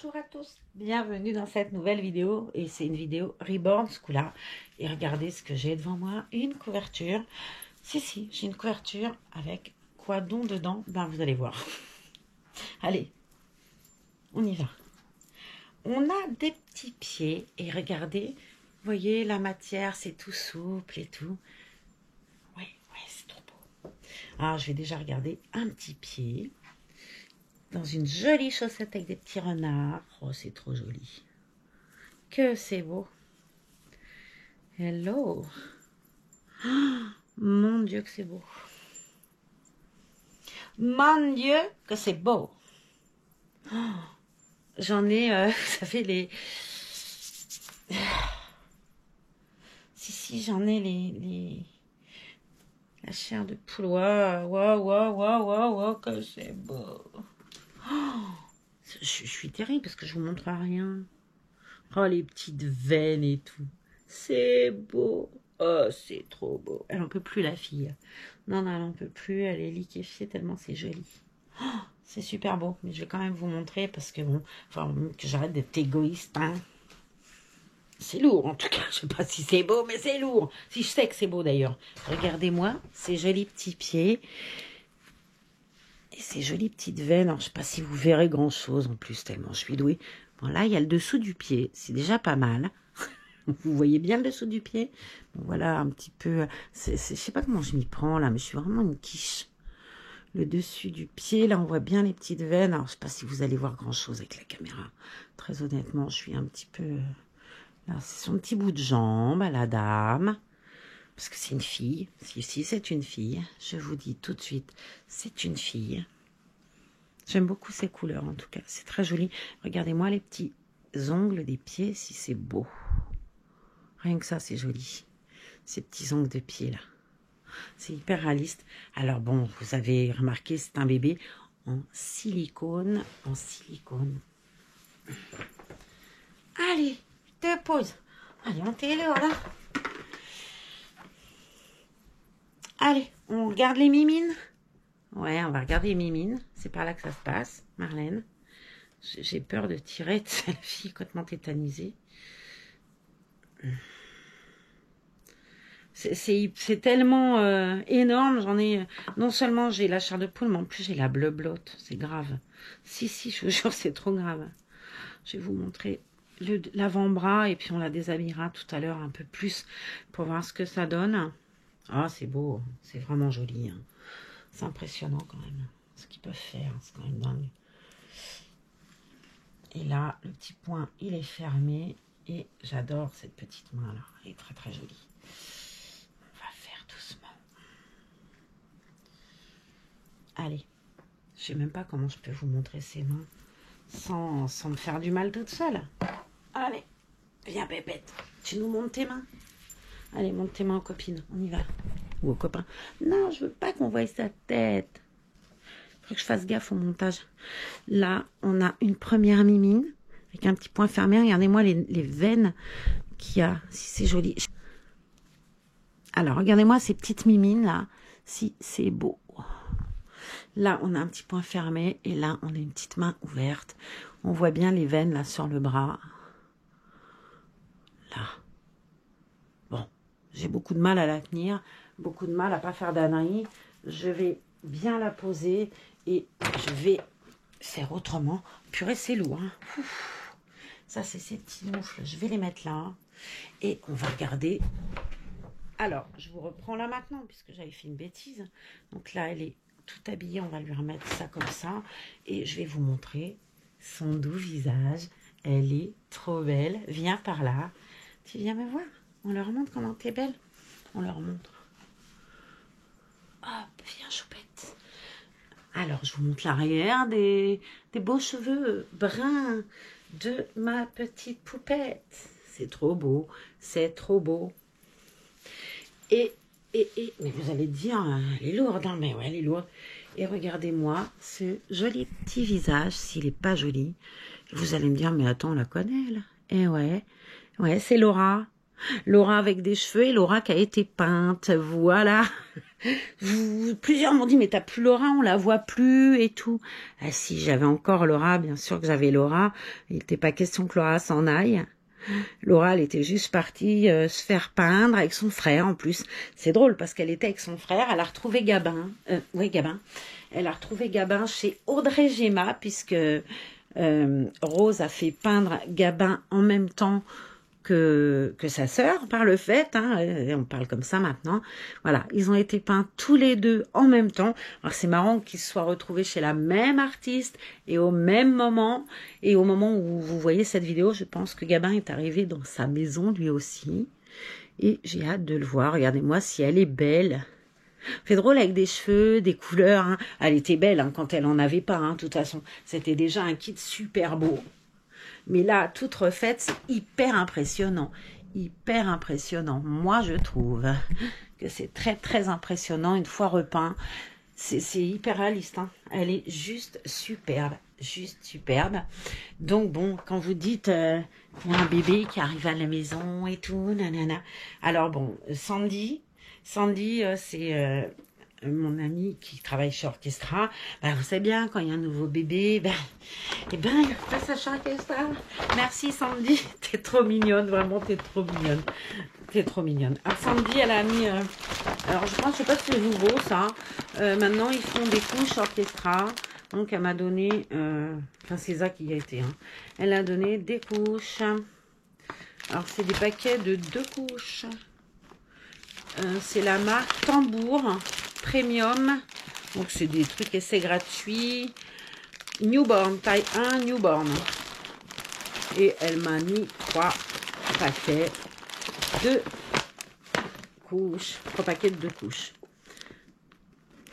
Bonjour à tous, bienvenue dans cette nouvelle vidéo et c'est une vidéo Reborn ce coup-là. Et regardez ce que j'ai devant moi, une couverture. Si, j'ai une couverture avec quoi donc dedans? Ben vous allez voir. Allez, on y va. On a des petits pieds et regardez, vous voyez la matière, c'est tout souple et tout. Ouais, c'est trop beau. Alors je vais déjà regarder un petit pied. Dans une jolie chaussette avec des petits renards. Oh, c'est trop joli. Que c'est beau. Hello. Oh, mon Dieu que c'est beau. Mon Dieu que c'est beau. Oh, j'en ai, ça fait les... Si, j'en ai les... La chair de poule. Waouh, que c'est beau. Oh, je suis terrible parce que je vous montre rien. Oh, les petites veines et tout. C'est beau. Oh, c'est trop beau. Elle n'en peut plus, la fille. Non, elle n'en peut plus. Elle est liquéfiée tellement c'est joli. Oh, c'est super beau. Mais je vais quand même vous montrer parce que bon, enfin, que j'arrête d'être égoïste. Hein. C'est lourd, en tout cas. Je sais pas si c'est beau, mais c'est lourd. Si je sais que c'est beau, d'ailleurs. Regardez-moi ces jolis petits pieds. Et ces jolies petites veines. Alors, je sais pas si vous verrez grand-chose en plus, tellement je suis douée. Bon, là, il y a le dessous du pied. C'est déjà pas mal. Vous voyez bien le dessous du pied? Bon, voilà, un petit peu... je sais pas comment je m'y prends, là, mais je suis vraiment une quiche. Le dessus du pied, là, on voit bien les petites veines. Alors, je sais pas si vous allez voir grand-chose avec la caméra. Très honnêtement, je suis un petit peu... Là, c'est son petit bout de jambe à la dame. Parce que c'est une fille. Si, c'est une fille. Je vous dis tout de suite, c'est une fille. J'aime beaucoup ces couleurs, en tout cas. C'est très joli. Regardez-moi les petits ongles des pieds, si c'est beau. Rien que ça, c'est joli. Ces petits ongles de pied, là. C'est hyper réaliste. Alors, bon, vous avez remarqué, c'est un bébé en silicone. Allez, te pose. Allez, montez-le, là. Allez, on regarde les mimines. Ouais, on va regarder les mimines. C'est par là que ça se passe, Marlène. J'ai peur de tirer de cette fille complètement tétanisée. C'est tellement énorme. J'en ai... Non seulement j'ai la chair de poule, mais en plus j'ai la bleu-blotte. C'est grave. Si, je vous jure, c'est trop grave. Je vais vous montrer l'avant-bras et puis on la déshabillera tout à l'heure un peu plus pour voir ce que ça donne. Ah, c'est beau. C'est vraiment joli. Hein. C'est impressionnant quand même. Ce qu'ils peuvent faire. C'est quand même dingue. Et là, le petit point, il est fermé. Et j'adore cette petite main-là. Elle est très, très jolie. On va faire doucement. Allez. Je sais même pas comment je peux vous montrer ces mains sans me faire du mal toute seule. Allez. Viens, bébête. Tu nous montres tes mains? Allez, monte tes mains aux copines. On y va. Ou aux copains. Non, je veux pas qu'on voie sa tête. Faut que je fasse gaffe au montage. Là, on a une première mimine avec un petit point fermé. Regardez-moi les veines qu'il y a. Si c'est joli. Alors, regardez-moi ces petites mimines là. Si c'est beau. Là, on a un petit point fermé. Et là, on a une petite main ouverte. On voit bien les veines là sur le bras. Là. Bon. J'ai beaucoup de mal à la tenir. Beaucoup de mal à pas faire d'ânerie. Je vais bien la poser. Et je vais faire autrement. Purée, c'est lourd. Hein. Ça, c'est ces petits moufles. Je vais les mettre là. Et on va regarder. Alors, je vous reprends là maintenant, puisque j'avais fait une bêtise. Donc là, elle est toute habillée. On va lui remettre ça comme ça. Et je vais vous montrer son doux visage. Elle est trop belle. Viens par là. Tu viens me voir? On leur montre comment t'es belle. On leur montre. Hop, viens, choupette. Alors, je vous montre l'arrière des beaux cheveux bruns de ma petite poupette. C'est trop beau, c'est trop beau. Mais vous allez dire, elle est lourde, hein, mais ouais, elle est lourde. Et regardez-moi ce joli petit visage, s'il n'est pas joli. Vous allez me dire, mais attends, on la connaît, là. Eh ouais, c'est Laura. Laura avec des cheveux et Laura qui a été peinte, voilà. Plusieurs m'ont dit, mais t'as plus Laura, on la voit plus et tout. Ah si, j'avais encore Laura, bien sûr que j'avais Laura. Il n'était pas question que Laura s'en aille. Laura, elle était juste partie se faire peindre avec son frère en plus. C'est drôle parce qu'elle était avec son frère, elle a retrouvé Gabin. Oui, Gabin. Elle a retrouvé Gabin chez Audrey Gemma puisque Rose a fait peindre Gabin en même temps que sa sœur, par le fait, hein, on parle comme ça maintenant, voilà, ils ont été peints tous les deux en même temps. Alors c'est marrant qu'ils se soient retrouvés chez la même artiste et au même moment, et au moment où vous voyez cette vidéo, je pense que Gabin est arrivé dans sa maison lui aussi, et j'ai hâte de le voir. Regardez-moi si elle est belle. Fait drôle avec des cheveux, des couleurs, hein. Elle était belle hein, quand elle en avait pas, hein, de toute façon, c'était déjà un kit super beau. Mais là, toute refaite, c'est hyper impressionnant. Hyper impressionnant. Moi, je trouve que c'est très, très impressionnant. Une fois repeint, c'est hyper réaliste. Hein. Elle est juste superbe. Juste superbe. Donc, bon, quand vous dites, il y a un bébé qui arrive à la maison et tout, nanana. Alors, bon, Sandy, c'est... mon ami qui travaille chez Orchestra, ben, vous savez bien, quand il y a un nouveau bébé, il passe chez Orchestra. Merci Sandy, t'es trop mignonne, vraiment, t'es trop mignonne. T'es trop mignonne. Alors Sandy, elle a mis, alors je sais pas si c'est nouveau ça, maintenant ils font des couches Orchestra, donc elle m'a donné, enfin c'est ça qui a été, hein. Elle a donné des couches, alors c'est des paquets de 2 couches, c'est la marque Tambour Premium, donc c'est des trucs essais gratuits, Newborn, taille 1, Newborn, et elle m'a mis 3 paquets de couches, 3 paquets de 2 couches,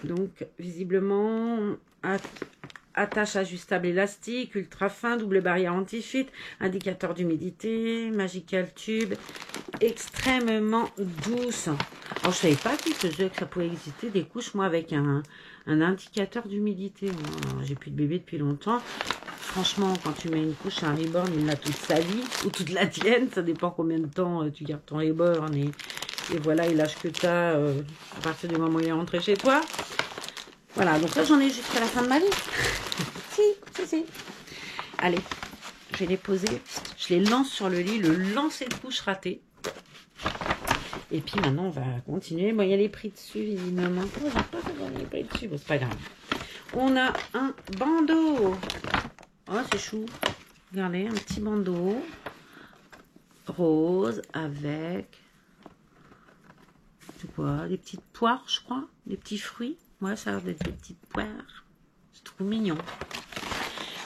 donc visiblement attache ajustable élastique, ultra fin, double barrière anti-fuite, indicateur d'humidité, magical tube, extrêmement douce. Alors, je savais pas qu'il faisait que ça pouvait exister des couches, moi, avec un indicateur d'humidité. J'ai plus de bébé depuis longtemps. Franchement, quand tu mets une couche à un reborn, il l'a toute sa vie, ou toute la tienne, ça dépend combien de temps tu gardes ton reborn, et voilà, et l'âge que tu as à partir du moment où il est rentré chez toi. Voilà, donc là, j'en ai jusqu'à la fin de ma vie. Si. Allez, je vais les poser. Je les lance sur le lit, le lancer de couche raté. Et puis maintenant, on va continuer. Bon, il y a les prix dessus, visiblement. Oh, j'ai pas fait les prix dessus. Bon, c'est pas grave. On a un bandeau. Oh, c'est chou. Regardez, un petit bandeau rose avec... C'est quoi? Des petites poires, je crois. Des petits fruits. Ouais, ça a l'air d'être des petites poires. C'est trop mignon.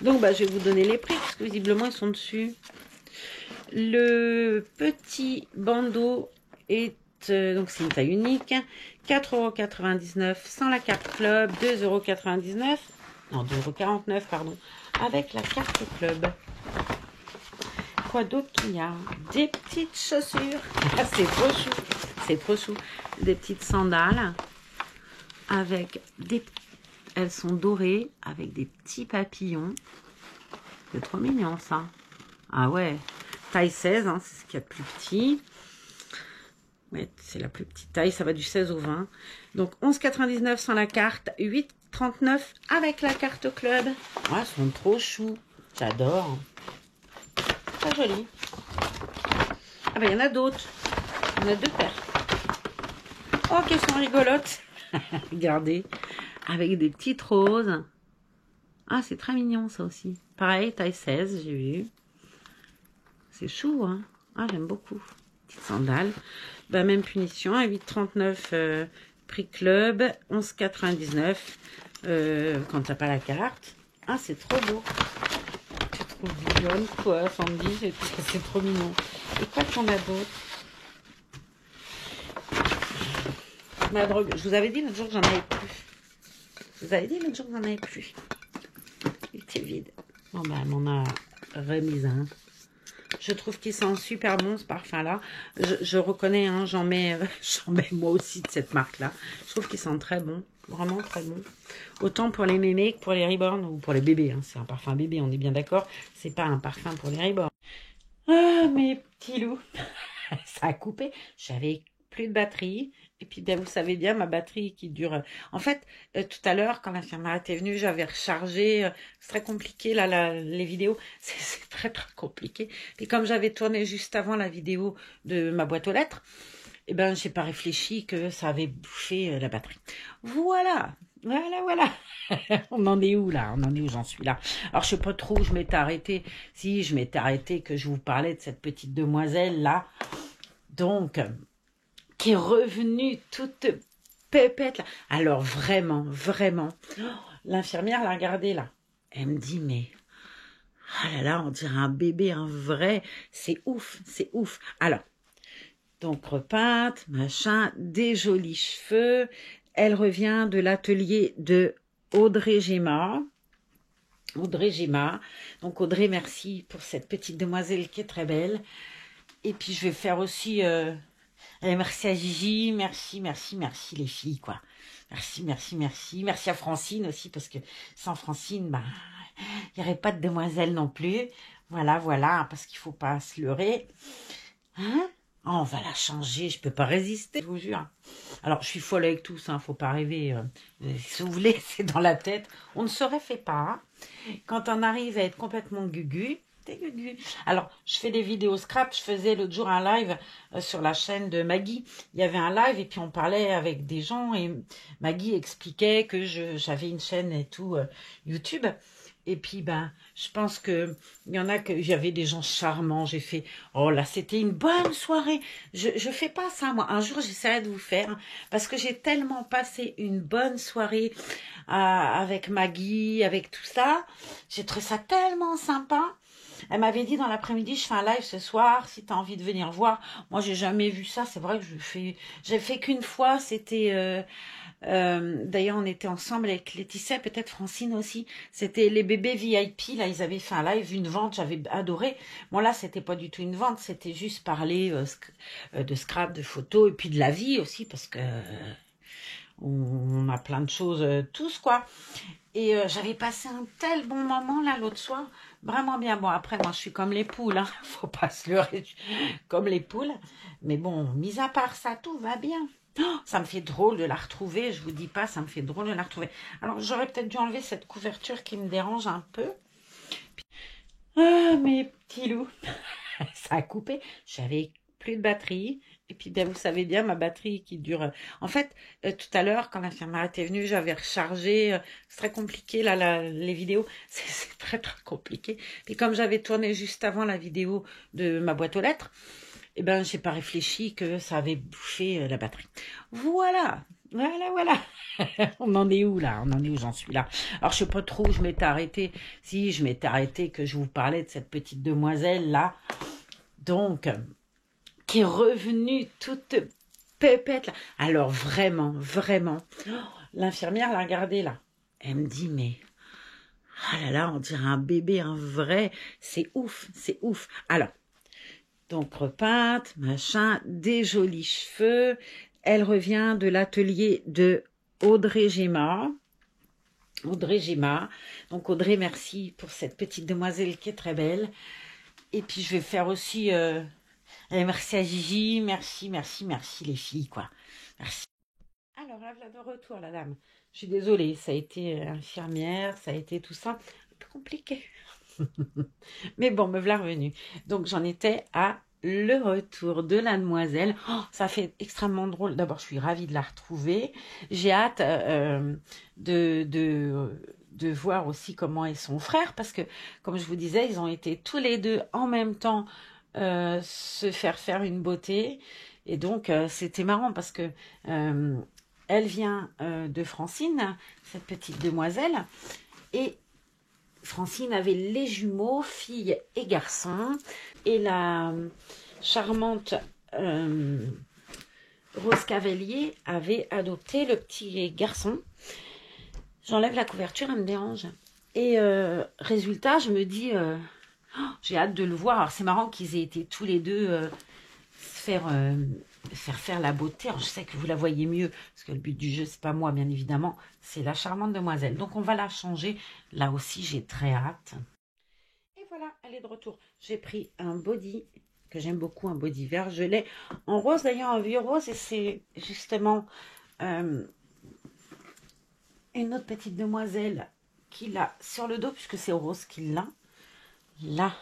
Donc, bah, je vais vous donner les prix, parce que visiblement, ils sont dessus. Le petit bandeau est, donc c'est une taille unique, 4,99 € sans la carte club, 2,99 €, non 2,49 €, pardon, avec la carte club. Quoi d'autre qu'il y a? Des petites chaussures. Ah, c'est trop chou. C'est trop chou. Des petites sandales avec des... Elles sont dorées avec des petits papillons. C'est trop mignon ça. Ah ouais. Taille 16, hein, c'est ce qu'il y a de plus petit. Ouais, c'est la plus petite taille, ça va du 16 au 20. Donc 11,99 € sans la carte, 8,39 € avec la carte club. Ouais, elles sont trop chou. J'adore. Très joli. Ah ben il y en a d'autres. Il y en a 2 paires. Oh, qu'elles sont rigolotes. Regardez. Avec des petites roses. Ah, c'est très mignon ça aussi. Pareil, taille 16, j'ai vu. C'est chou, hein. Ah, j'aime beaucoup. Petite sandale. Bah, même punition, à 8,39 prix club, 11,99 quand t'as pas la carte. Ah, c'est trop beau. C'est trop mignonne, quoi, Sandy. C'est trop mignon. Et quoi qu'on a d'autre? Ma drogue. Je vous avais dit l'autre jour que j'en avais plus. Je vous avais dit l'autre jour que j'en avais plus. Il était vide. Bon, bah, elle m'en a remis un. Je trouve qu'il sent super bon ce parfum-là. Je reconnais, hein, j'en mets moi aussi de cette marque-là. Je trouve qu'il sent très bon. Vraiment très bon. Autant pour les mémés que pour les reborn ou pour les bébés. Hein. C'est un parfum bébé, on est bien d'accord. C'est pas un parfum pour les reborn. Ah, mes petits loups. Ça a coupé. J'avais plus de batterie. Et puis, ben, vous savez bien, ma batterie qui dure. En fait, tout à l'heure, quand l'infirmière était venue, j'avais rechargé. C'est très compliqué, là, les vidéos. C'est très, très compliqué. Et comme j'avais tourné juste avant la vidéo de ma boîte aux lettres, eh ben, j'ai pas réfléchi que ça avait bouffé la batterie. Voilà. Voilà, voilà. On en est où, là? On en est où j'en suis là? Alors, je sais pas trop où je m'étais arrêtée. Si, je m'étais arrêtée que je vous parlais de cette petite demoiselle, là. Donc, qui est revenue toute pépette, là. Alors, vraiment, vraiment, l'infirmière l'a regardée, là. Elle me dit, mais... Ah là là, on dirait un bébé, un vrai. C'est ouf, c'est ouf. Alors, donc repeinte, machin, des jolis cheveux. Elle revient de l'atelier de Audrey Géma. Audrey Géma. Donc Audrey, merci pour cette petite demoiselle qui est très belle. Et puis je vais faire aussi... merci à Gigi, merci, merci, merci les filles, quoi. Merci, merci, merci. Merci à Francine aussi, parce que sans Francine, bah, il n'y aurait pas de demoiselle non plus. Voilà, voilà, parce qu'il ne faut pas se leurrer. Hein? Oh, on va la changer, je peux pas résister, je vous jure. Alors, je suis folle avec tout ça, faut pas rêver. Si vous voulez, c'est dans la tête. On ne se réfait pas. Quand on arrive à être complètement gugu, t'es gugu. Alors, je fais des vidéos scrap. Je faisais l'autre jour un live sur la chaîne de Maggie. Il y avait un live et puis on parlait avec des gens et Maggie expliquait que j'avais une chaîne et tout YouTube. Et puis, ben, je pense que il y en a que j'avais des gens charmants. J'ai fait, oh là, c'était une bonne soirée. Je fais pas ça, moi. Un jour, j'essaierai de vous faire parce que j'ai tellement passé une bonne soirée avec Maggie, avec tout ça. J'ai trouvé ça tellement sympa. Elle m'avait dit dans l'après-midi, je fais un live ce soir, si tu as envie de venir voir. Moi, j'ai jamais vu ça. C'est vrai que j'ai fait qu'une fois. C'était... d'ailleurs, on était ensemble avec Laetitia, peut-être Francine aussi. C'était les bébés VIP. Là, ils avaient fait un live, une vente. J'avais adoré. Bon, là, c'était pas du tout une vente. C'était juste parler de scrap, de photos et puis de la vie aussi, parce que on a plein de choses tous, quoi. Et j'avais passé un tel bon moment là l'autre soir, vraiment bien. Bon, après moi je suis comme les poules, hein. Faut pas se leurrer, comme les poules. Mais bon, mis à part ça, tout va bien. Oh, ça me fait drôle de la retrouver, je vous dis pas, ça me fait drôle de la retrouver. Alors j'aurais peut-être dû enlever cette couverture qui me dérange un peu. Ah, mes petits loups, ça a coupé, j'avais plus de batterie. Et puis, ben, vous savez bien, ma batterie qui dure... En fait, tout à l'heure, quand l'infirmière était venue, j'avais rechargé. C'est très compliqué, là, les vidéos. C'est très, très compliqué. Et comme j'avais tourné juste avant la vidéo de ma boîte aux lettres, eh ben, j'ai pas réfléchi que ça avait bouffé la batterie. Voilà. Voilà, voilà. On en est où, là? On en est où j'en suis là? Alors, je sais pas trop où je m'étais arrêtée. Si, je m'étais arrêtée que je vous parlais de cette petite demoiselle, là. Donc... qui est revenue toute pépette, là. Alors vraiment, vraiment, l'infirmière l'a regardée, là. Elle me dit, mais... Ah là là, on dirait un bébé, un vrai. C'est ouf, c'est ouf. Alors, donc repeinte, machin, des jolis cheveux. Elle revient de l'atelier de Audrey Géma. Audrey Géma. Donc Audrey, merci pour cette petite demoiselle qui est très belle. Et puis je vais faire aussi... merci à Gigi, merci, merci, merci les filles, quoi. Merci. Alors, là, voilà de retour, la dame. Je suis désolée, ça a été infirmière, ça a été tout ça. Un peu compliqué. Mais bon, me voilà revenue. Donc, j'en étais à le retour de la demoiselle. Oh, ça fait extrêmement drôle. D'abord, je suis ravie de la retrouver. J'ai hâte de voir aussi comment est son frère, parce que, comme je vous disais, ils ont été tous les deux en même temps se faire une beauté. Et donc, c'était marrant parce que elle vient de Francine, cette petite demoiselle, et Francine avait les jumeaux, fille et garçon, et la charmante Rose Cavalier avait adopté le petit garçon. J'enlève la couverture, elle me dérange. Et résultat, je me dis, j'ai hâte de le voir. Alors, c'est marrant qu'ils aient été tous les deux faire la beauté. Alors, je sais que vous la voyez mieux, parce que le but du jeu, c'est pas moi, bien évidemment, c'est la charmante demoiselle. Donc, on va la changer. Là aussi, j'ai très hâte. Et voilà, elle est de retour. J'ai pris un body que j'aime beaucoup, un body vert. Je l'ai en rose, d'ailleurs, un vieux rose, et c'est justement une autre petite demoiselle qui l'a sur le dos, puisque c'est Rose qui l'a. Là.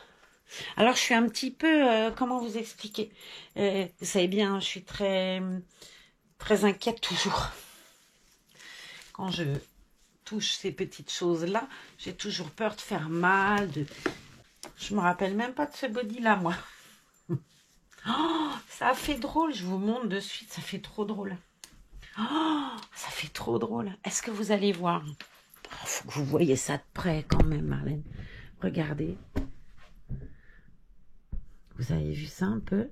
Alors, je suis un petit peu... comment vous expliquer, vous savez bien, je suis très inquiète toujours. Quand je touche ces petites choses-là, j'ai toujours peur de faire mal. Je me rappelle même pas de ce body-là, moi. Oh, ça a fait drôle, je vous montre de suite, ça fait trop drôle. Oh, ça fait trop drôle. Est-ce que vous allez voir? Oh, faut que vous voyez ça de près quand même, Marlène. Regardez. Vous avez vu ça un peu?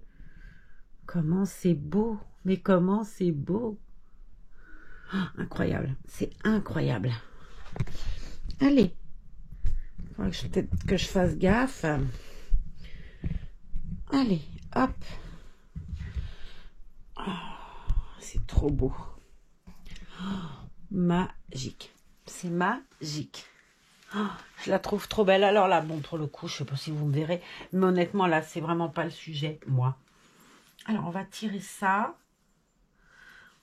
Comment c'est beau. Mais comment c'est beau. Oh, incroyable. C'est incroyable. Allez. Il faudrait peut-être que je fasse gaffe. Allez, hop. Oh, c'est trop beau. Oh, magique. C'est magique. Oh, je la trouve trop belle. Alors là, bon, pour le coup, je sais pas si vous me verrez, mais honnêtement, là, c'est vraiment pas le sujet, moi. Alors, on va tirer ça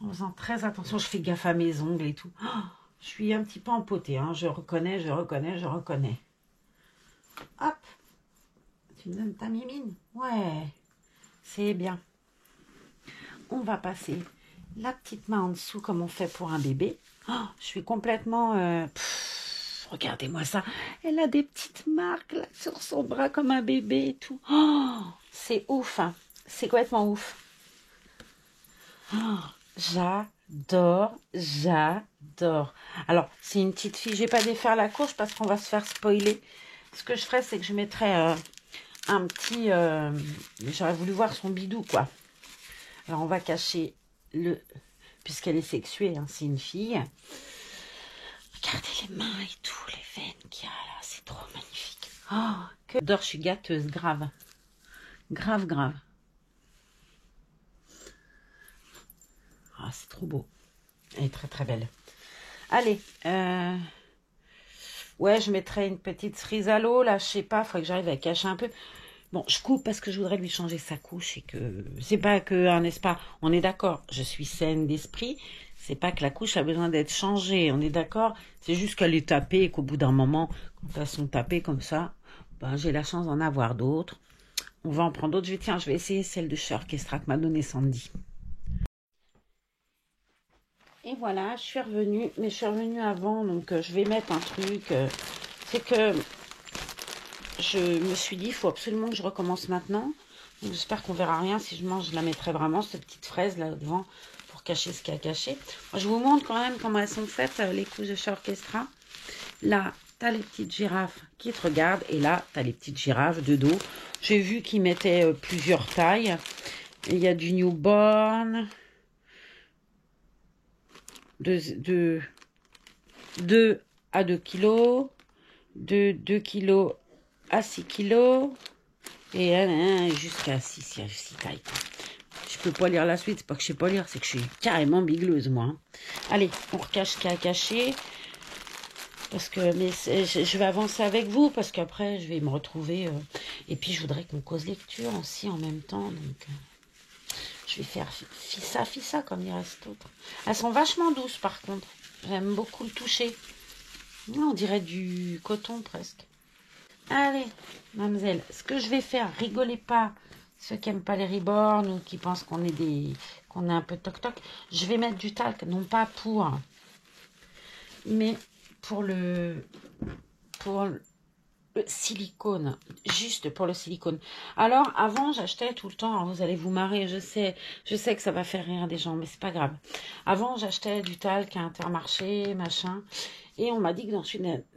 en faisant très attention. Je fais gaffe à mes ongles et tout. Oh, je suis un petit peu empotée, hein. Je reconnais, je reconnais, je reconnais. Hop. Tu me donnes ta mimine? Ouais, c'est bien. On va passer la petite main en dessous comme on fait pour un bébé. Oh, je suis complètement... regardez-moi ça. Elle a des petites marques là sur son bras comme un bébé et tout. Oh, c'est ouf. Hein. C'est complètement ouf. Oh, j'adore, j'adore. Alors, c'est une petite fille. Je vais pas défaire la courge parce qu'on va se faire spoiler. Ce que je ferais, c'est que je mettrais un petit... J'aurais voulu voir son bidou, quoi. Alors, on va cacher le... Puisqu'elle est sexuée, hein, c'est une fille. Regardez les mains et tout, les veines qu'il y a là. C'est trop magnifique. Oh, que d'or, je suis gâteuse, grave. Grave, grave. Ah, c'est trop beau. Elle est très, très belle. Allez. Ouais, je mettrai une petite cerise à l'eau, là. Je sais pas, il faudrait que j'arrive à cacher un peu. Bon, je coupe parce que je voudrais lui changer sa couche et que c'est pas que, n'est-ce pas, on est d'accord, je suis saine d'esprit, c'est pas que la couche a besoin d'être changée, on est d'accord, c'est juste qu'elle est tapée et qu'au bout d'un moment, quand elles sont tapées comme ça, ben, j'ai la chance d'en avoir d'autres. On va en prendre d'autres. Je vais essayer celle de chez Orchestra que m'a donnée Sandy. Et voilà, je suis revenue, mais je suis revenue avant, donc je vais mettre un truc, c'est que je me suis dit, il faut absolument que je recommence maintenant. J'espère qu'on verra rien. Si je mange, je la mettrai vraiment, cette petite fraise là devant, pour cacher ce qu'il y a caché. Moi, je vous montre quand même comment elles sont faites, les couches de chez Orchestra. Là, tu as les petites girafes qui te regardent. Et là, tu as les petites girafes de dos. J'ai vu qu'ils mettaient plusieurs tailles. Il y a du newborn. De 2 à 2 kilos. De 2 kilos à 6 kilos. Et jusqu'à 6 tailles. Je peux pas lire la suite, c'est pas que je sais pas lire, c'est que je suis carrément bigleuse, moi. Hein. Allez, on recache ce qu'il y a à cacher. Parce que je vais avancer avec vous, parce qu'après, je vais me retrouver. Et puis, je voudrais qu'on cause lecture aussi en même temps. Donc, je vais faire fissa, comme dirait cet autre. Elles sont vachement douces, par contre. J'aime beaucoup le toucher. On dirait du coton, presque. Allez, mademoiselle, ce que je vais faire, rigolez pas, ceux qui n'aiment pas les reborn ou qui pensent qu'on est un peu toc-toc, je vais mettre du talc, non pas pour, mais pour le silicone, juste pour le silicone. Alors, avant, j'achetais tout le temps, alors vous allez vous marrer, je sais que ça va faire rire des gens, mais c'est pas grave. Avant, j'achetais du talc à Intermarché, machin, et on m'a dit que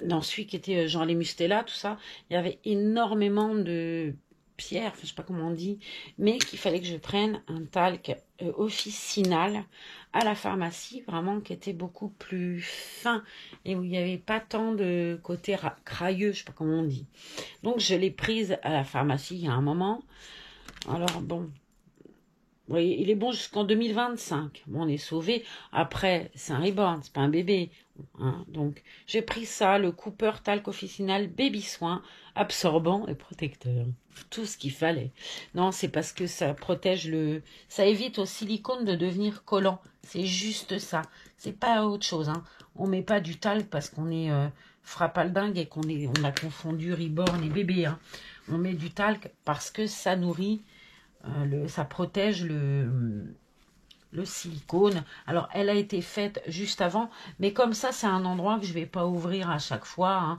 dans celui qui était genre les Mustela, tout ça, il y avait énormément de pierres, enfin, je sais pas comment on dit, mais qu'il fallait que je prenne un talc officinal à la pharmacie, vraiment, qui était beaucoup plus fin et où il n'y avait pas tant de côté crailleux, je sais pas comment on dit. Donc, je l'ai prise à la pharmacie il y a un moment. Alors, bon, Oui, il est bon jusqu'en 2025. Bon, on est sauvé. Après, c'est un reborn, c'est pas un bébé. Hein. Donc, j'ai pris ça, le Cooper Talc Officinal Baby Soin, absorbant et protecteur. Tout ce qu'il fallait. Non, c'est parce que ça protège le... Ça évite au silicone de devenir collant. C'est juste ça. C'est pas autre chose. Hein. On met pas du talc parce qu'on est frappaldingue et on a confondu reborn et bébé. Hein. On met du talc parce que ça nourrit... ça protège le silicone. Alors, elle a été faite juste avant, mais comme ça, c'est un endroit que je vais pas ouvrir à chaque fois. Hein.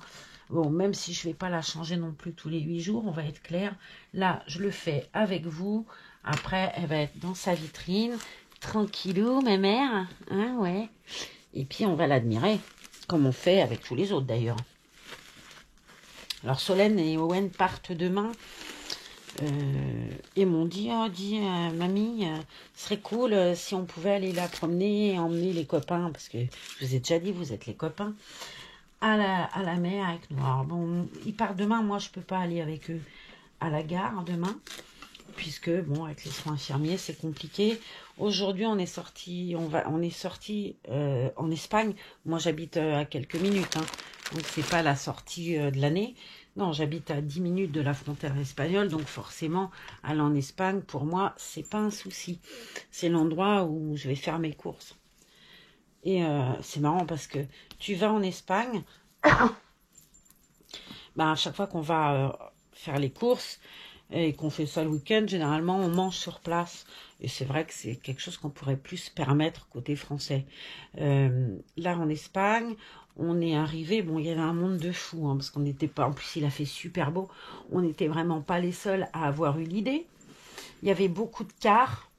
Bon, même si je vais pas la changer non plus tous les 8 jours, on va être clair. Là, je le fais avec vous. Après, elle va être dans sa vitrine. Tranquillou, ma mère. Hein, ouais. Et puis, on va l'admirer, comme on fait avec tous les autres d'ailleurs. Alors, Solène et Owen partent demain. Et m'ont dit, mamie, ce serait cool si on pouvait aller la promener et emmener les copains, parce que je vous ai déjà dit, vous êtes les copains, à la mer avec nous. Alors bon, ils partent demain, moi je peux pas aller avec eux à la gare demain, puisque bon, avec les soins infirmiers, c'est compliqué. Aujourd'hui, on est sorti en Espagne. Moi, j'habite à quelques minutes, hein, donc c'est pas la sortie de l'année. Non, j'habite à 10 minutes de la frontière espagnole, donc forcément, aller en Espagne, pour moi, c'est pas un souci. C'est l'endroit où je vais faire mes courses. Et c'est marrant parce que tu vas en Espagne, à chaque fois qu'on va faire les courses et qu'on fait ça le week-end, généralement, on mange sur place. Et c'est vrai que c'est quelque chose qu'on pourrait plus se permettre côté français. Là, en Espagne, on est arrivé, bon, il y avait un monde de fous, hein, parce qu'on n'était pas, en plus il a fait super beau, on n'était vraiment pas les seuls à avoir eu l'idée. Il y avait beaucoup de cars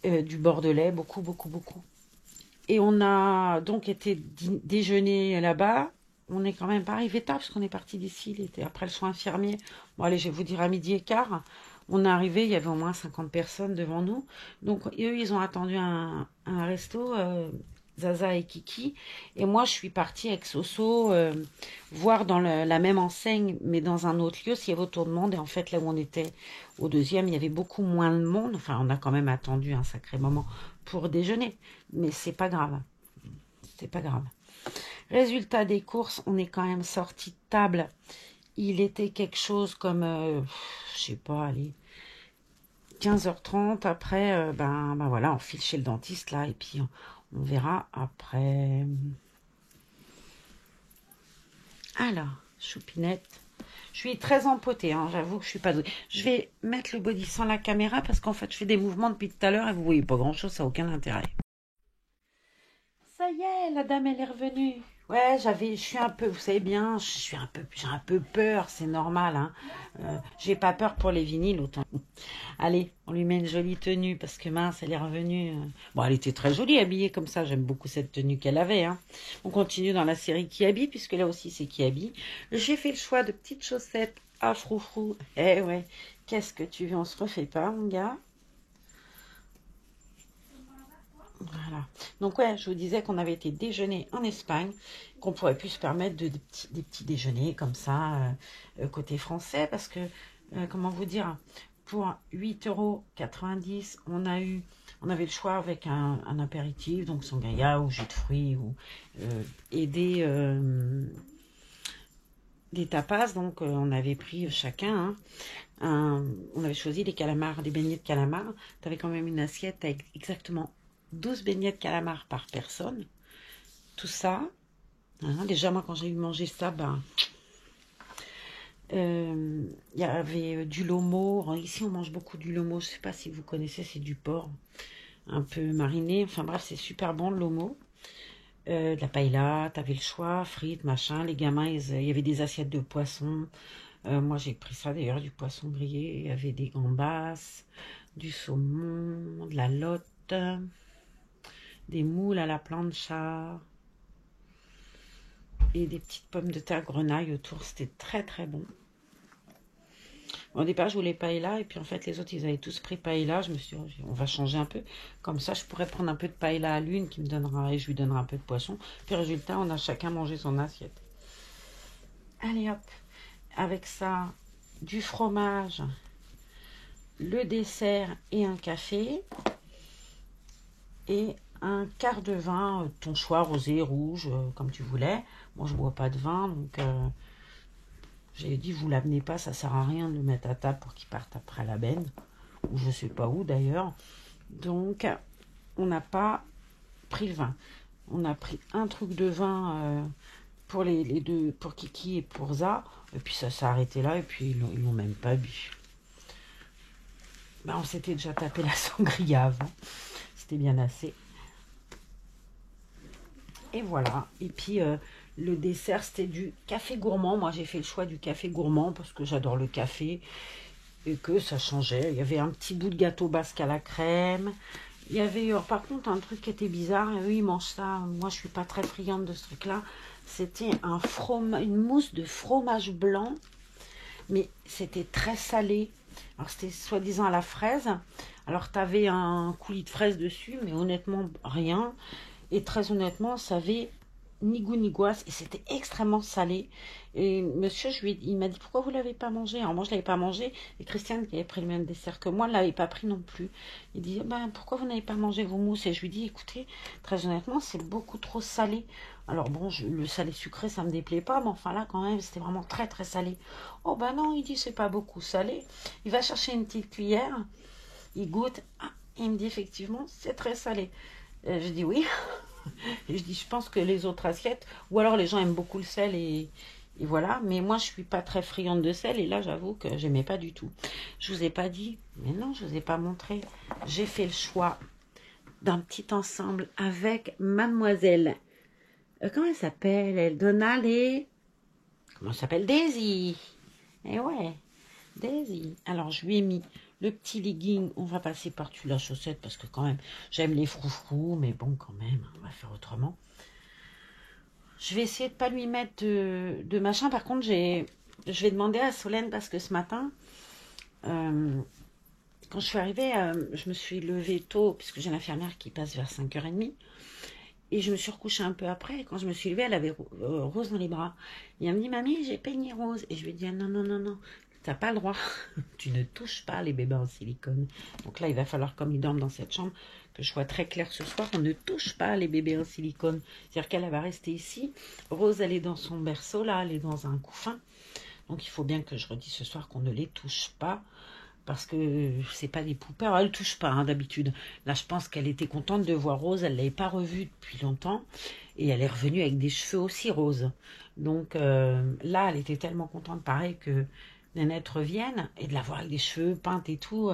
du Bordelais, beaucoup, beaucoup, beaucoup. Et on a donc été déjeuner là-bas. On n'est quand même pas arrivé tard, parce qu'on est parti d'ici, il était après le soin infirmier. Bon, allez, je vais vous dire à 12h15. On est arrivé, il y avait au moins 50 personnes devant nous. Donc, eux, ils ont attendu un resto, Zaza et Kiki. Et moi, je suis partie avec Soso voir dans la même enseigne, mais dans un autre lieu, s'il y avait autant de monde. Et en fait, là où on était au deuxième, il y avait beaucoup moins de monde. Enfin, on a quand même attendu un sacré moment pour déjeuner. Mais c'est pas grave. C'est pas grave. Résultat des courses, on est quand même sorti de table. Il était quelque chose comme, je sais pas, allez, 15h30. Après, ben voilà, on file chez le dentiste là, et puis on verra après. Alors, choupinette. Je suis très empotée, hein, j'avoue que je suis pas douée. Je vais mettre le body sans la caméra parce qu'en fait, je fais des mouvements depuis tout à l'heure et vous voyez pas grand-chose, ça n'a aucun intérêt. Ça y est, la dame, elle est revenue. Ouais, je suis un peu, vous savez bien, j'ai un peu peur, c'est normal, hein. J'ai pas peur pour les vinyles, autant. Allez, on lui met une jolie tenue, parce que mince, elle est revenue. Bon, elle était très jolie, habillée comme ça, j'aime beaucoup cette tenue qu'elle avait, hein. On continue dans la série Qui habille, puisque là aussi c'est Qui habille. J'ai fait le choix de petites chaussettes à froufrou. Eh ouais, qu'est-ce que tu veux, on se refait pas, mon gars. Voilà. Donc ouais, je vous disais qu'on avait été déjeuner en Espagne, qu'on pourrait plus se permettre des petits déjeuners comme ça, côté français, parce que, comment vous dire, pour 8,90 €, on avait le choix avec un apéritif, donc sangria ou jus de fruits, et des tapas, donc on avait pris chacun, on avait choisi des calamars, des beignets de calamars. Tu avais quand même une assiette avec exactement 12 beignets de calamars par personne. Tout ça. Hein, déjà, moi, quand j'ai eu mangé ça, il y avait du lomo. Ici, on mange beaucoup du lomo. Je ne sais pas si vous connaissez, c'est du porc un peu mariné. Enfin bref, c'est super bon, le lomo. De la paella, tu avais le choix, frites, machin. Les gamins, il y avait des assiettes de poisson. Moi, j'ai pris ça d'ailleurs, du poisson grillé. Il y avait des gambas, du saumon, de la lotte, des moules à la plancha et des petites pommes de terre grenaille autour. C'était très très bon. Au départ, je voulais paella et puis en fait, les autres, ils avaient tous pris paella. Je me suis dit, on va changer un peu. Comme ça, je pourrais prendre un peu de paella à l'une qui me donnera et je lui donnerai un peu de poisson. Puis résultat, on a chacun mangé son assiette. Allez hop, avec ça, du fromage le dessert et un café. Et un quart de vin, ton choix, rosé, rouge, comme tu voulais. Moi, je bois pas de vin, donc j'ai dit, vous l'amenez pas, ça sert à rien de le mettre à table pour qu'il parte après la benne, ou je sais pas où d'ailleurs. Donc, on n'a pas pris le vin. On a pris un truc de vin pour les deux, pour Kiki et pour Ça, et puis ça s'est arrêté là, et puis ils l'ont même pas bu. Ben, on s'était déjà tapé la sangria avant. C'était bien assez. Et voilà. Et puis, le dessert, c'était du café gourmand. Moi, j'ai fait le choix du café gourmand parce que j'adore le café et que ça changeait. Il y avait un petit bout de gâteau basque à la crème. Il y avait, par contre, un truc qui était bizarre. Eux, ils mangent ça. Moi, je suis pas très friande de ce truc-là. C'était une mousse de fromage blanc. Mais c'était très salé. Alors, c'était soi-disant à la fraise. Alors, tu avais un coulis de fraise dessus, mais honnêtement, rien. Et très honnêtement, ça avait ni goût ni goût. Et c'était extrêmement salé. Et monsieur, il m'a dit, pourquoi vous ne l'avez pas mangé? Alors, moi, je ne l'avais pas mangé. Et Christiane, qui avait pris le même dessert que moi, ne l'avait pas pris non plus. Il dit, ben, pourquoi vous n'avez pas mangé vos mousses? Et je lui dis, écoutez, très honnêtement, c'est beaucoup trop salé. Alors bon, le salé sucré, ça me déplaît pas, mais enfin là, quand même, c'était vraiment très très salé. Oh ben non, il dit, c'est pas beaucoup salé. Il va chercher une petite cuillère, il goûte, ah, il me dit, effectivement, c'est très salé. Je dis oui. Et je dis, je pense que les autres assiettes, ou alors les gens aiment beaucoup le sel et voilà. Mais moi, je suis pas très friande de sel et là, j'avoue que j'aimais pas du tout. Je vous ai pas dit, mais non, je vous ai pas montré. J'ai fait le choix d'un petit ensemble avec Mademoiselle. Comment elle s'appelle? Elle Donald et... Comment elle s'appelle? Daisy. Eh ouais, Daisy. Alors, je lui ai mis le petit legging. On va passer par-dessus la chaussette parce que quand même, j'aime les froufrous. Mais bon, quand même, on va faire autrement. Je vais essayer de pas lui mettre de machin. Par contre, je vais demander à Solène parce que ce matin... quand je suis arrivée, je me suis levée tôt puisque j'ai l'infirmière qui passe vers 5h30. Et je me suis recouchée un peu après. Et quand je me suis levée, elle avait Rose dans les bras. Et elle me dit, mamie, j'ai peigné Rose. Et je lui ai dit, non, non, non, non, t'as pas le droit. Tu ne touches pas les bébés en silicone. Donc là, il va falloir, comme ils dorment dans cette chambre, que je sois très claire ce soir. On ne touche pas les bébés en silicone. C'est-à-dire qu'elle va rester ici. Rose, elle est dans son berceau, là. Elle est dans un couffin. Donc il faut bien que je redise ce soir qu'on ne les touche pas. Parce que c'est pas des poupées. Alors, elle ne touche pas, hein, d'habitude. Là, je pense qu'elle était contente de voir Rose. Elle ne l'avait pas revue depuis longtemps. Et elle est revenue avec des cheveux aussi roses. Donc là, elle était tellement contente, pareil, que Nénette revienne. Et de la voir avec des cheveux peintes et tout.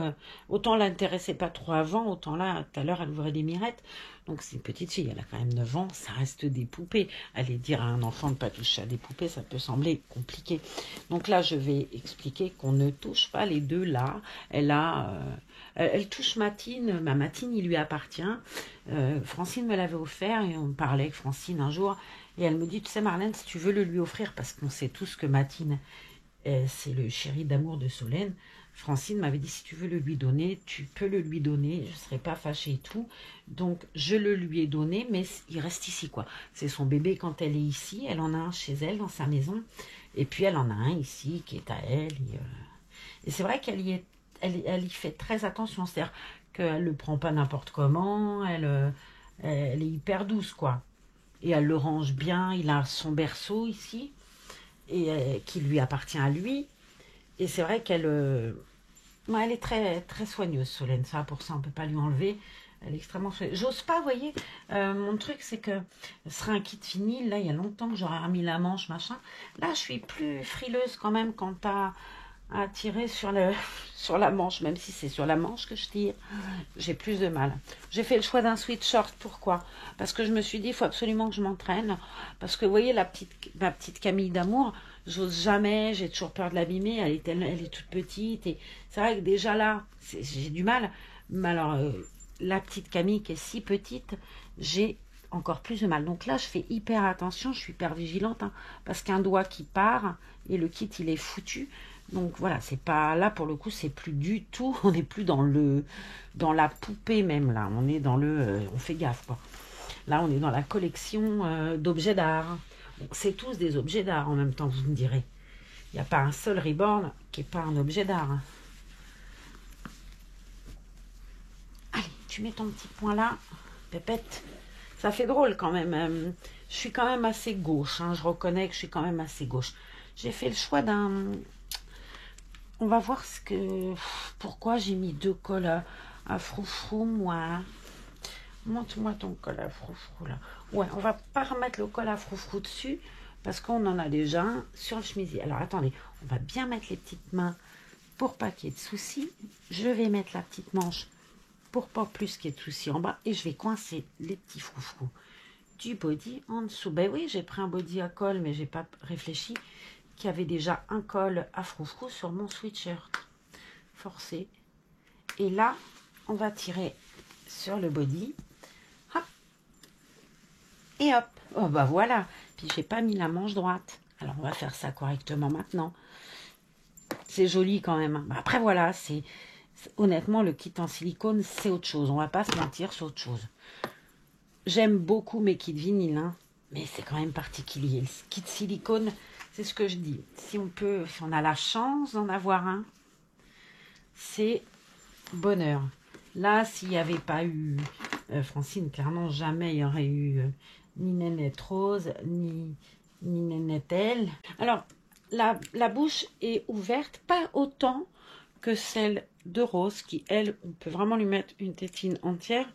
Autant l'intéressait pas trop avant. Autant là, tout à l'heure, elle ouvrait des mirettes. Donc c'est une petite fille. Elle a quand même 9 ans. Ça reste des poupées. Aller dire à un enfant de ne pas toucher à des poupées, ça peut sembler compliqué. Donc là, je vais expliquer qu'on ne touche pas les deux là. Elle touche Matine. Ma Matine, il lui appartient. Francine me l'avait offert et on parlait avec Francine un jour. Et elle me dit, tu sais Marlène, si tu veux le lui offrir, parce qu'on sait tous que Matine, c'est le chéri d'amour de Solène. Francine m'avait dit, si tu veux le lui donner, tu peux le lui donner, je ne serai pas fâchée et tout. Donc, je le lui ai donné, mais il reste ici, quoi. C'est son bébé quand elle est ici. Elle en a un chez elle, dans sa maison. Et puis, elle en a un ici, qui est à elle. Et c'est vrai qu'elle y fait très attention. C'est-à-dire qu'elle ne le prend pas n'importe comment. Elle est hyper douce, quoi. Et elle le range bien. Il a son berceau ici, et qui lui appartient à lui. Et c'est vrai qu'elle elle est très, très soigneuse, Solène. Ça, pour ça, on ne peut pas lui enlever. Elle est extrêmement soigneuse. J'ose pas, vous voyez. Mon truc, c'est que ce sera un kit fini. Là, il y a longtemps que j'aurais remis la manche, machin. Là, je suis plus frileuse quand même quant à tirer sur la manche. Même si c'est sur la manche que je tire, j'ai plus de mal. J'ai fait le choix d'un sweatshirt. Pourquoi? Parce que je me suis dit, il faut absolument que je m'entraîne. Parce que, vous voyez, ma petite Camille d'amour, j'ose jamais, j'ai toujours peur de l'abîmer, elle est toute petite, et c'est vrai que déjà là, j'ai du mal, mais alors, la petite Camille qui est si petite, j'ai encore plus de mal. Donc là, je fais hyper attention, je suis hyper vigilante, hein, parce qu'un doigt qui part, et le kit, il est foutu. Donc voilà, c'est pas, là pour le coup, c'est plus du tout, on n'est plus dans la poupée même, là, on est dans on fait gaffe, quoi. Là, on est dans la collection d'objets d'art. Bon, c'est tous des objets d'art en même temps, vous me direz. Il n'y a pas un seul Reborn qui n'est pas un objet d'art. Hein. tu mets ton petit point là, pépette. Ça fait drôle quand même. Je suis quand même assez gauche, hein. Je reconnais que je suis quand même assez gauche. J'ai fait le choix d'un... On va voir pourquoi j'ai mis 2 cols à froufrou, moi. Montre-moi ton col à froufrou, là. Ouais, on va pas remettre le col à froufrou dessus, parce qu'on en a déjà un sur le chemisier. Alors, attendez, on va bien mettre les petites mains pour pas qu'il y ait de soucis. Je vais mettre la petite manche pour pas plus qu'il y ait de soucis en bas. Et je vais coincer les petits froufrous du body en dessous. Ben oui, j'ai pris un body à col, mais j'ai pas réfléchi qu'il y avait déjà un col à froufrou sur mon sweatshirt. Forcé. Et là, on va tirer sur le body. Hop. Et hop. Oh bah voilà. Puis j'ai pas mis la manche droite. Alors on va faire ça correctement maintenant. C'est joli quand même. Après voilà, honnêtement, le kit en silicone, c'est autre chose. On va pas se mentir, c'est autre chose. J'aime beaucoup mes kits vinyle, hein, mais c'est quand même particulier. Le kit silicone, c'est ce que je dis. Si on a la chance d'en avoir un, c'est bonheur. Là, s'il n'y avait pas eu Francine, clairement, jamais il y aurait eu ni Nénette Rose, ni Nénette Elle. Alors, la bouche est ouverte, pas autant que celle de Rose, qui, elle, on peut vraiment lui mettre une tétine entière.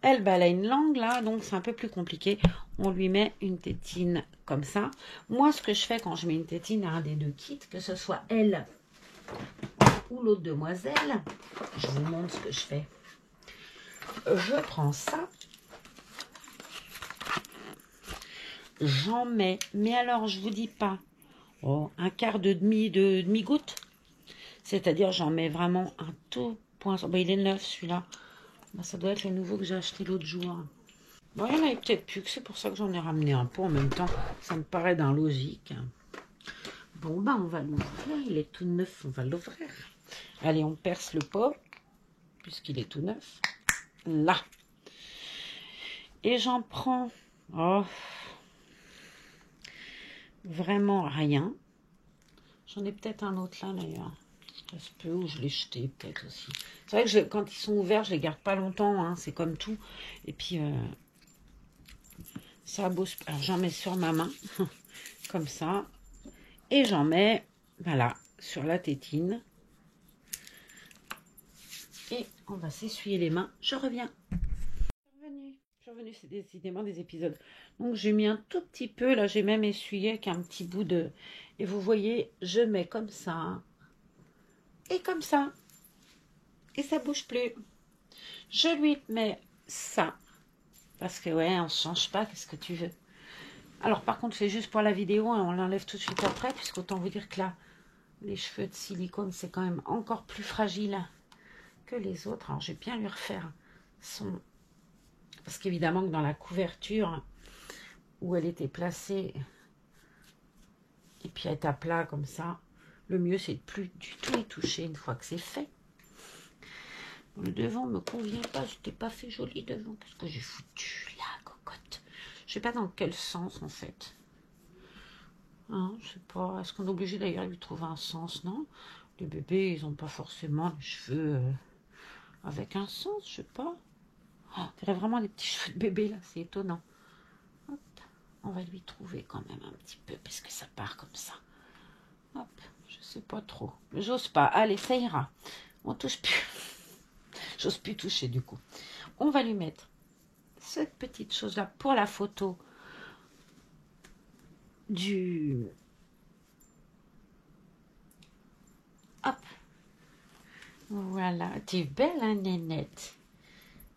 Elle, bah, elle a une langue là, donc c'est un peu plus compliqué. On lui met une tétine comme ça. Moi, ce que je fais quand je mets une tétine à un des 2 kits, que ce soit elle ou l'autre demoiselle, je vous montre ce que je fais. Je prends ça, j'en mets, mais alors je vous dis pas, un quart de demi-goutte. C'est-à-dire, j'en mets vraiment un tout point. Bah, il est neuf celui-là. Bah, ça doit être le nouveau que j'ai acheté l'autre jour. Bon, il y en avait peut-être plus, que c'est pour ça que j'en ai ramené un peu en même temps. Ça me paraît d'un logique. Bon, bah, on va l'ouvrir. Il est tout neuf, on va l'ouvrir. Allez, on perce le pot, puisqu'il est tout neuf. Là. Et j'en prends... Oh, vraiment rien. J'en ai peut-être un autre là, d'ailleurs. Ça se peut, ou je l'ai jeté peut-être aussi. C'est vrai que quand ils sont ouverts, je les garde pas longtemps. Hein, c'est comme tout. Et puis, ça bosse. Alors, j'en mets sur ma main, comme ça. Et j'en mets, voilà, sur la tétine. Et on va s'essuyer les mains. Je reviens. Je suis revenue, c'est décidément des épisodes. Donc, j'ai mis un tout petit peu. Là, j'ai même essuyé avec un petit bout de... Et vous voyez, je mets comme ça. Et comme ça. Et ça bouge plus. Je lui mets ça. Parce que, ouais, on ne change pas. Qu'est-ce que tu veux? Alors, par contre, c'est juste pour la vidéo. Hein, on l'enlève tout de suite après. Puisqu'autant vous dire que là, les cheveux de silicone, c'est quand même encore plus fragile que les autres. Alors, je vais bien lui refaire son... Parce qu'évidemment que dans la couverture où elle était placée, et puis elle est à plat comme ça, le mieux, c'est de plus du tout y toucher une fois que c'est fait. Le devant me convient pas, je t'ai pas fait joli devant. Qu'est-ce que j'ai foutu là, cocotte? Je sais pas dans quel sens en fait. Hein, je sais pas. Est-ce qu'on est obligé d'ailleurs de lui trouver un sens? Non. Les bébés, ils ont pas forcément les cheveux avec un sens, je sais pas. Oh, on dirait vraiment des petits cheveux de bébé là, c'est étonnant. Hop, on va lui trouver quand même un petit peu parce que ça part comme ça. Hop, je sais pas trop. J'ose pas. Allez, ça ira. On touche plus. J'ose plus toucher du coup. On va lui mettre cette petite chose là pour la photo du... Hop. Voilà. T'es belle, hein, Nénette?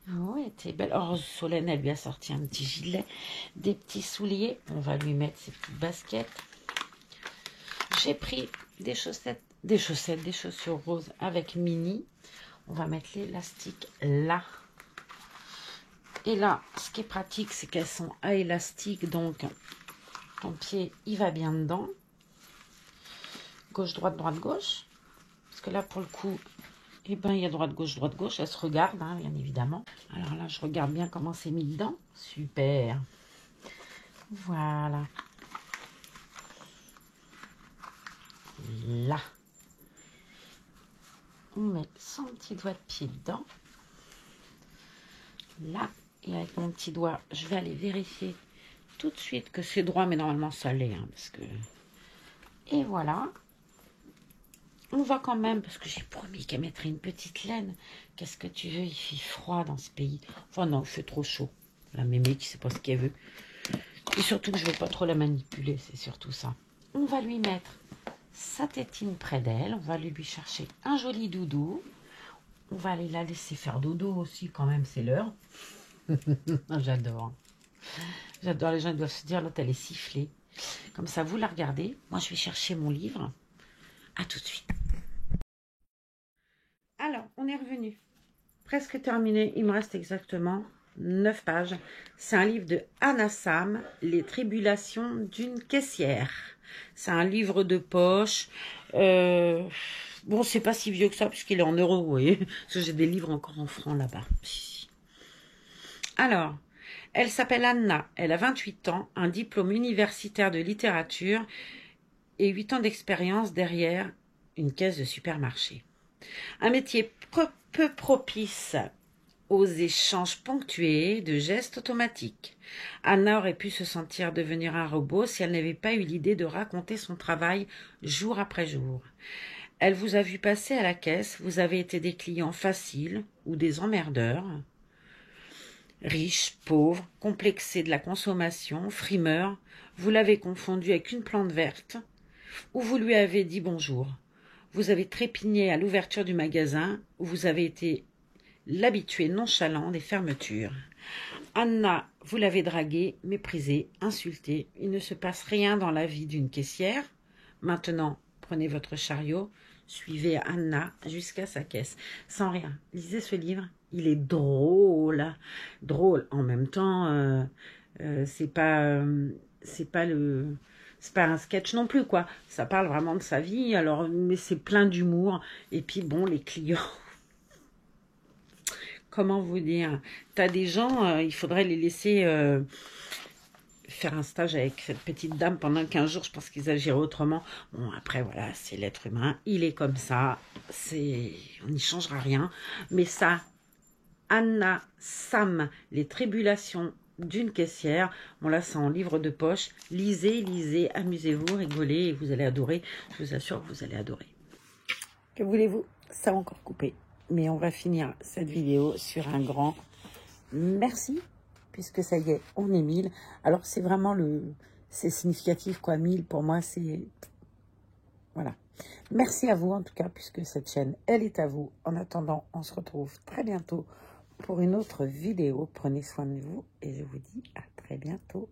Ouais, t'es belle. Oh, Solène, elle lui a sorti un petit gilet, des petits souliers. On va lui mettre ses petites baskets. J'ai pris des chaussettes, des chaussures roses avec mini. On va mettre l'élastique là. Et là, ce qui est pratique, c'est qu'elles sont à élastique, donc ton pied, il va bien dedans. Gauche, droite, droite, gauche. Parce que là, pour le coup, eh ben, il y a droite, gauche, elles se regardent, hein, bien évidemment. Alors là, je regarde bien comment c'est mis dedans. Super. Voilà. Là. On met son petit doigt de pied dedans. là. Et avec mon petit doigt, je vais aller vérifier tout de suite que c'est droit. Mais normalement, ça l'est. Hein, parce que... Et voilà. On va quand même, parce que j'ai promis qu'elle mettrait une petite laine. Qu'est-ce que tu veux? Il fait froid dans ce pays. Enfin non, il fait trop chaud. La mémé qui sait pas ce qu'elle veut. Et surtout que je ne vais pas trop la manipuler, c'est surtout ça. On va lui mettre sa tétine près d'elle. On va lui chercher un joli doudou. On va aller la laisser faire dodo aussi quand même, c'est l'heure. J'adore. J'adore, les gens ils doivent se dire, l'autre elle est sifflée. Comme ça, vous la regardez. Moi, je vais chercher mon livre. À tout de suite. Alors, on est revenu. Presque terminé. Il me reste exactement 9 pages. C'est un livre de Anna Sam, Les tribulations d'une caissière. C'est un livre de poche. Bon, c'est pas si vieux que ça, puisqu'il est en euros, vous voyez. Parce que j'ai des livres encore en francs là-bas. Alors, elle s'appelle Anna. Elle a 28 ans, un diplôme universitaire de littérature et 8 ans d'expérience derrière une caisse de supermarché. Un métier peu propice aux échanges ponctués de gestes automatiques. Anna aurait pu se sentir devenir un robot si elle n'avait pas eu l'idée de raconter son travail jour après jour. Elle vous a vu passer à la caisse, vous avez été des clients faciles ou des emmerdeurs, riches, pauvres, complexés de la consommation, frimeurs, vous l'avez confondu avec une plante verte, ou vous lui avez dit bonjour. Vous avez trépigné à l'ouverture du magasin, où vous avez été l'habitué nonchalant des fermetures. Anna, vous l'avez draguée, méprisée, insultée. Il ne se passe rien dans la vie d'une caissière. Maintenant, prenez votre chariot, suivez Anna jusqu'à sa caisse. Sans rien, lisez ce livre, il est drôle. Drôle, en même temps, c'est pas un sketch non plus, quoi. Ça parle vraiment de sa vie, alors, mais c'est plein d'humour. Et puis, bon, les clients... Comment vous dire? T'as des gens, il faudrait les laisser faire un stage avec cette petite dame pendant 15 jours. Je pense qu'ils agiraient autrement. Bon, après, voilà, c'est l'être humain. Il est comme ça. On n'y changera rien. Mais ça, Anna Sam, les tribulations d'une caissière. Bon, là, c'est en livre de poche. Lisez, lisez, amusez-vous, rigolez et vous allez adorer. Je vous assure que vous allez adorer. Que voulez-vous? Ça va encore couper. Mais on va finir cette vidéo sur un grand merci, puisque ça y est, on est 1000. Alors, c'est vraiment c'est significatif, quoi. 1000, pour moi, c'est... Voilà. Merci à vous, en tout cas, puisque cette chaîne, elle est à vous. En attendant, on se retrouve très bientôt pour une autre vidéo. Prenez soin de vous et je vous dis à très bientôt.